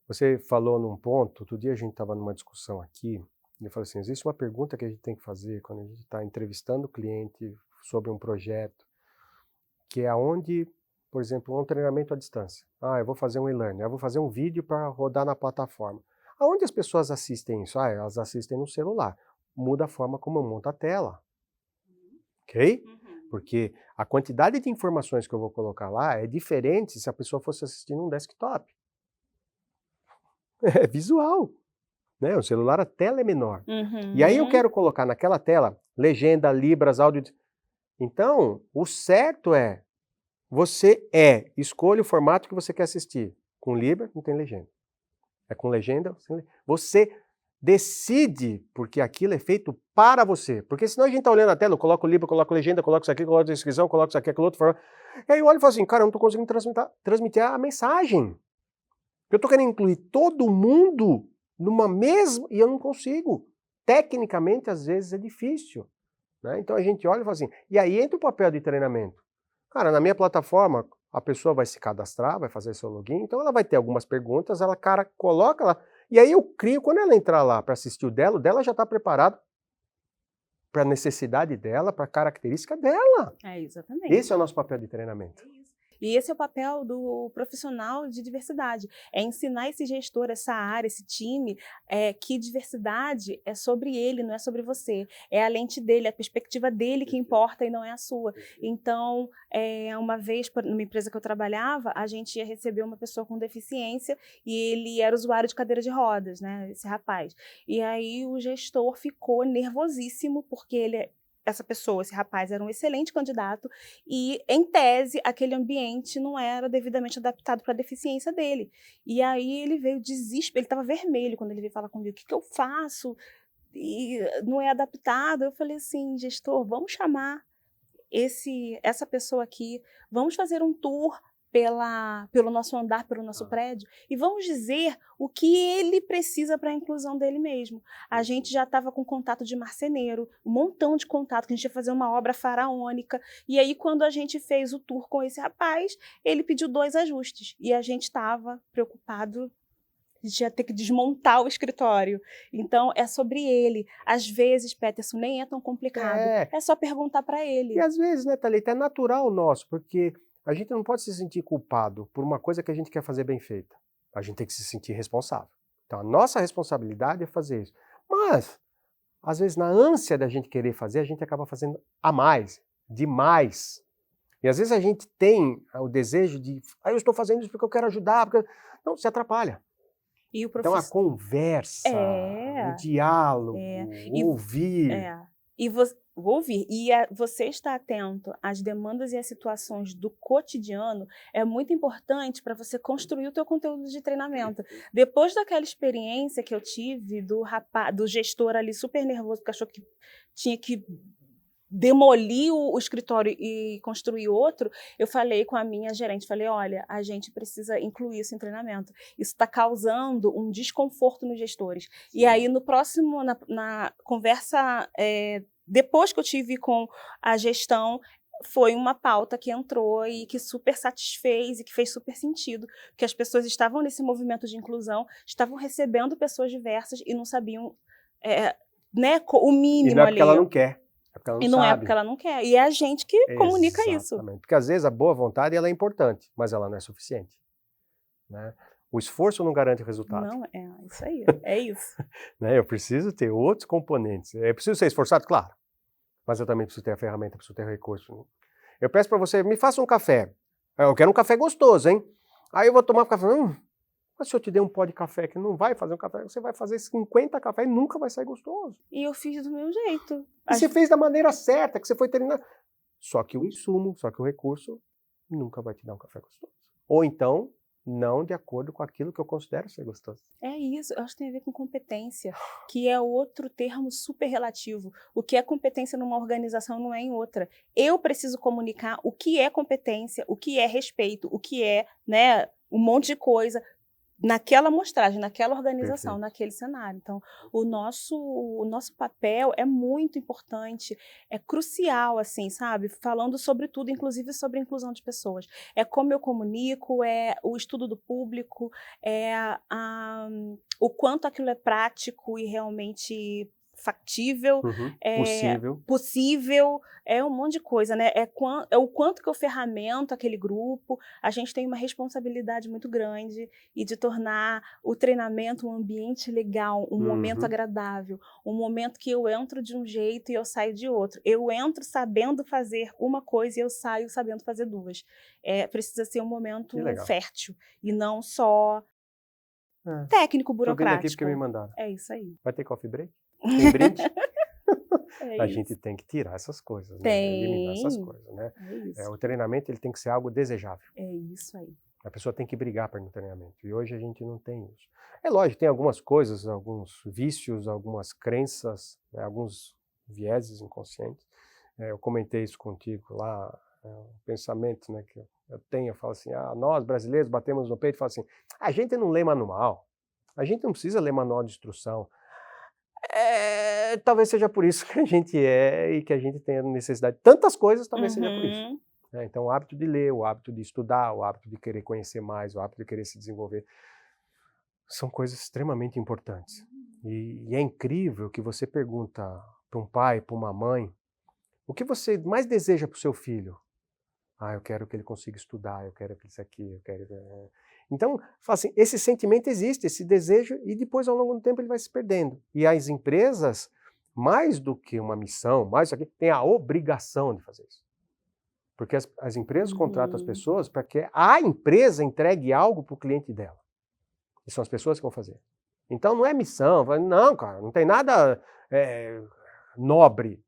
Você falou num ponto, outro dia a gente estava numa discussão aqui, e eu falei assim, existe uma pergunta que a gente tem que fazer quando a gente está entrevistando o cliente sobre um projeto, que é aonde, por exemplo, um treinamento à distância. Eu vou fazer um e-learning, eu vou fazer um vídeo para rodar na plataforma. Aonde as pessoas assistem isso? Elas assistem no celular. Muda a forma como eu monto a tela, ok? Uhum. Porque a quantidade de informações que eu vou colocar lá é diferente se a pessoa fosse assistir num desktop. É visual, né? O celular, a tela é menor. E aí eu Uhum. quero colocar naquela tela legenda, libras, áudio. Então, o certo é, escolha o formato que você quer assistir. Com libra, não tem legenda. É com legenda, sem legenda. Você decide, porque aquilo é feito para você. Porque senão a gente tá olhando a tela, eu coloco libra, coloco legenda, coloco isso aqui, coloco descrição, coloco isso aqui, aquilo outro. E aí eu olho e falo assim, cara, eu não tô conseguindo transmitir a mensagem. Eu tô querendo incluir todo mundo numa mesma, e eu não consigo. Tecnicamente, às vezes, é difícil. Né? Então a gente olha e fala assim, e aí entra o papel de treinamento. Cara, na minha plataforma, a pessoa vai se cadastrar, vai fazer seu login, então ela vai ter algumas perguntas, ela, cara, coloca lá, e aí eu crio, quando ela entrar lá para assistir o dela já está preparado para a necessidade dela, para a característica dela. É, exatamente. Esse é o nosso papel de treinamento. É isso. E esse é o papel do profissional de diversidade, é ensinar esse gestor, essa área, esse time, que diversidade é sobre ele, não é sobre você. É a lente dele, a perspectiva dele que importa e não é a sua. Então, uma vez, numa empresa que eu trabalhava, a gente ia receber uma pessoa com deficiência e ele era usuário de cadeira de rodas, né, esse rapaz. E aí o gestor ficou nervosíssimo porque essa pessoa, esse rapaz, era um excelente candidato e, em tese, aquele ambiente não era devidamente adaptado para a deficiência dele. E aí ele veio desespero, ele estava vermelho quando ele veio falar comigo, o que que eu faço? E não é adaptado. Eu falei assim, gestor, vamos chamar essa pessoa aqui, vamos fazer um tour pelo nosso andar, pelo nosso prédio, e vamos dizer o que ele precisa para a inclusão dele mesmo. A gente já estava com contato de marceneiro, um montão de contato, que a gente ia fazer uma obra faraônica, e aí quando a gente fez o tour com esse rapaz, ele pediu 2 ajustes, e a gente estava preocupado, a gente ia ter que desmontar o escritório. Então é sobre ele. Às vezes, Peterson, nem é tão complicado, É, é só perguntar para e ele. às vezes, né, Thalita, é natural nosso, porque a gente não pode se sentir culpado por uma coisa que a gente quer fazer bem feita. A gente tem que se sentir responsável. Então a nossa responsabilidade é fazer isso. Mas, às vezes, na ânsia da gente querer fazer, a gente acaba fazendo a mais, demais. E às vezes a gente tem o desejo de, eu estou fazendo isso porque eu quero ajudar, porque... Não, se atrapalha. E o Então a profissional conversa, o é, diálogo, é. E ouvir. é. E vou ouvir. E você estar atento às demandas e às situações do cotidiano é muito importante para você construir o teu conteúdo de treinamento. Depois daquela experiência que eu tive do gestor ali super nervoso, porque achou que tinha que demolir o escritório e construir outro, eu falei com a minha gerente, falei, olha, a gente precisa incluir isso em treinamento. Isso está causando um desconforto nos gestores. E aí, no próximo, na conversa, depois que eu tive com a gestão, foi uma pauta que entrou e que super satisfez e que fez super sentido, que as pessoas estavam nesse movimento de inclusão, estavam recebendo pessoas diversas e não sabiam né, o E não mínimo é porque ela ali. não quer, é porque ela não E não é porque sabe. ela não quer, e é a gente que comunica isso. Exatamente. Porque às vezes a boa vontade ela é importante, mas ela não é suficiente. Né? O esforço não garante o resultado. Não, é isso aí, é isso. Né? Eu preciso ter outros componentes. Eu preciso ser esforçado, claro, mas eu também preciso ter a ferramenta, preciso ter o recurso. Eu peço para você, me faça um café. Eu quero um café gostoso, hein? Aí eu vou tomar um café, mas se eu te der um pó de café que não vai fazer um café, você vai fazer 50 cafés e nunca vai sair gostoso. E eu fiz do meu jeito. E você fez da maneira certa, que você foi treinando. Só que o insumo, só que o recurso nunca vai te dar um café gostoso. Ou então, não de acordo com aquilo que eu considero ser gostoso. É isso, eu acho que tem a ver com competência, que é outro termo super relativo. O que é competência numa organização não é em outra. Eu preciso comunicar o que é competência, o que é respeito, o que é, né, um monte de coisa, naquela amostragem, naquela organização, Perfeito. naquele cenário. Então, o nosso papel é muito importante, é crucial, assim, sabe? Falando sobre tudo, inclusive sobre a inclusão de pessoas. É como eu comunico, é o estudo do público, é o quanto aquilo é prático e realmente factível, Possível. possível, é um monte de coisa, né? É o quanto que eu ferramento aquele grupo. A gente tem uma responsabilidade muito grande e de tornar o treinamento um ambiente legal, um momento agradável, um momento que eu entro de um jeito e eu saio de outro. Eu entro sabendo fazer uma coisa e eu saio sabendo fazer duas. Precisa ser um momento Que legal. fértil e não só técnico, Tô vendo aqui porque me burocrático. mandaram. É isso aí. Vai ter coffee break? Tem brinde? É A isso. gente tem que tirar essas coisas, né? Tem. Eliminar essas coisas, né? É isso. O treinamento ele tem que ser algo desejável. É isso aí. A pessoa tem que brigar para ir no treinamento. E hoje a gente não tem isso. É lógico, tem algumas coisas, alguns vícios, algumas crenças, né, alguns vieses inconscientes. Eu comentei isso contigo lá, um pensamento, né, que eu tenho. Eu falo assim, nós brasileiros batemos no peito e falamos assim, a gente não lê manual, a gente não precisa ler manual de instrução. Talvez seja por isso que a gente e que a gente tenha necessidade de tantas coisas, talvez seja por isso. Então, o hábito de ler, o hábito de estudar, o hábito de querer conhecer mais, o hábito de querer se desenvolver, são coisas extremamente importantes. E é incrível que você pergunta para um pai, para uma mãe, o que você mais deseja para o seu filho? Eu quero que ele consiga estudar, eu quero que isso aqui, eu quero... Então, fala assim, esse sentimento existe, esse desejo, e depois, ao longo do tempo, ele vai se perdendo. E as empresas, mais do que uma missão, mais do que têm a obrigação de fazer isso. Porque as empresas contratam as pessoas para que a empresa entregue algo para o cliente dela. E são as pessoas que vão fazer. Então não é missão, não, cara, não tem nada nobre.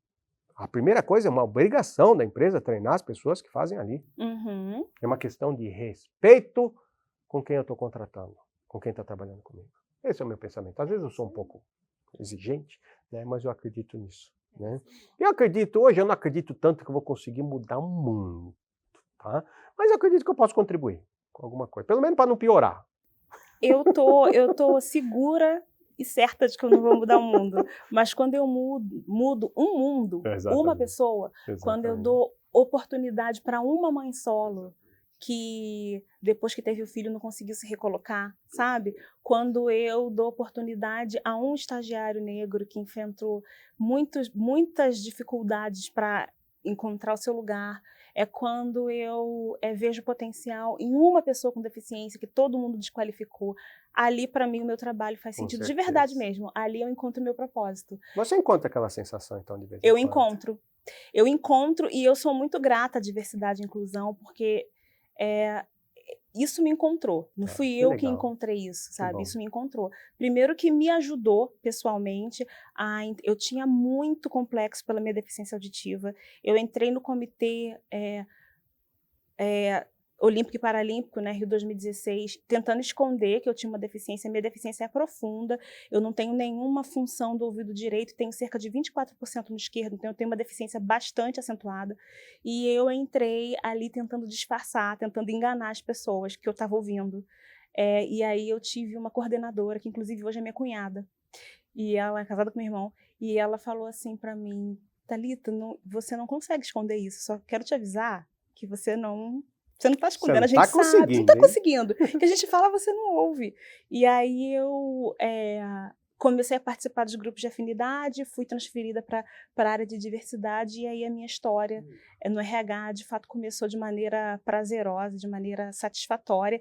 A primeira coisa é uma obrigação da empresa treinar as pessoas que fazem ali. É uma questão de respeito com quem eu estou contratando, com quem está trabalhando comigo. Esse é o meu pensamento. Às vezes eu sou um pouco exigente, né, mas eu acredito nisso. Né? Hoje eu não acredito tanto que eu vou conseguir mudar o mundo, tá? Mas eu acredito que eu posso contribuir com alguma coisa, pelo menos para não piorar. Eu tô segura e certa de que eu não vou mudar o mundo, mas quando eu mudo um mundo, uma pessoa, quando eu dou oportunidade para uma mãe solo que depois que teve o filho não conseguiu se recolocar, sabe? Quando eu dou oportunidade a um estagiário negro que enfrentou muitas dificuldades para encontrar o seu lugar, é quando eu vejo potencial em uma pessoa com deficiência que todo mundo desqualificou. Ali, para mim, o meu trabalho faz sentido, de verdade mesmo. Ali eu encontro o meu propósito. Você encontra aquela sensação, então, de vez em quando? Eu encontro e eu sou muito grata à diversidade e inclusão, porque isso me encontrou. Não fui eu que encontrei isso, sabe? Isso me encontrou. Primeiro que me ajudou pessoalmente. Eu tinha muito complexo pela minha deficiência auditiva. Eu entrei no comitê Olímpico e Paralímpico, né, Rio 2016, tentando esconder que eu tinha uma deficiência. Minha deficiência é profunda, eu não tenho nenhuma função do ouvido direito, tenho cerca de 24% no esquerdo, então eu tenho uma deficiência bastante acentuada. E eu entrei ali tentando disfarçar, tentando enganar as pessoas que eu estava ouvindo. E aí eu tive uma coordenadora, que inclusive hoje é minha cunhada, e ela é casada com meu irmão, e ela falou assim para mim, Thalita, você não consegue esconder isso, só quero te avisar que você não está escondendo, a gente sabe, você não está conseguindo. O que a gente fala, você não ouve. E aí eu comecei a participar dos grupos de afinidade, fui transferida para a área de diversidade, e aí a minha história no RH, de fato, começou de maneira prazerosa, de maneira satisfatória.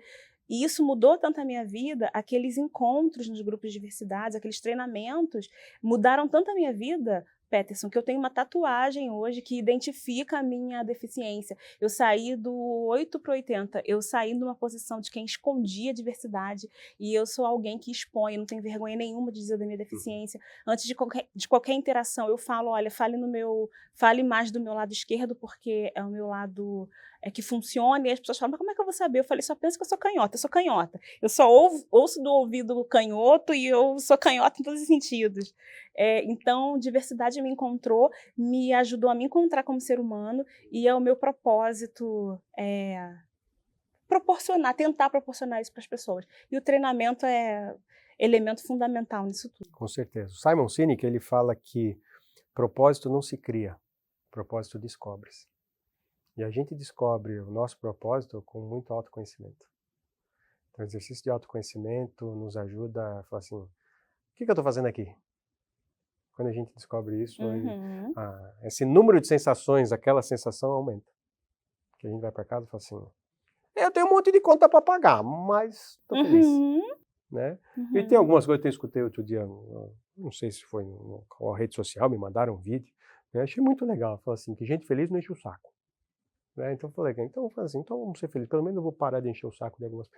E isso mudou tanto a minha vida, aqueles encontros nos grupos de diversidade, aqueles treinamentos, mudaram tanto a minha vida, Peterson, que eu tenho uma tatuagem hoje que identifica a minha deficiência. Eu saí do 8 para 80, eu saí numa posição de quem escondia a diversidade, e eu sou alguém que expõe, não tenho vergonha nenhuma de dizer da minha deficiência. Antes de qualquer interação, eu falo, olha, fale mais do meu lado esquerdo, porque é o meu lado que funciona, e as pessoas falam, mas como é que eu vou saber? Eu falei, só penso que eu sou canhota. Eu só ouço do ouvido canhoto e eu sou canhota em todos os sentidos. Então, diversidade me encontrou, me ajudou a me encontrar como ser humano, e é o meu propósito tentar proporcionar isso para as pessoas. E o treinamento é elemento fundamental nisso tudo. Com certeza. O Simon Sinek, ele fala que propósito não se cria, propósito descobre-se. E a gente descobre o nosso propósito com muito autoconhecimento. Então, o exercício de autoconhecimento nos ajuda a falar assim, o que eu estou fazendo aqui? Quando a gente descobre isso, esse número de sensações, aquela sensação aumenta. Que a gente vai para casa e fala assim, eu tenho um monte de conta para pagar, mas estou feliz. Né? E tem algumas coisas que eu escutei outro dia, não sei se foi na rede social, me mandaram um vídeo, eu achei muito legal, falou assim, que gente feliz não enche o saco. Né? Então eu falei, então vamos ser felizes, pelo menos eu vou parar de encher o saco de algumas pessoas.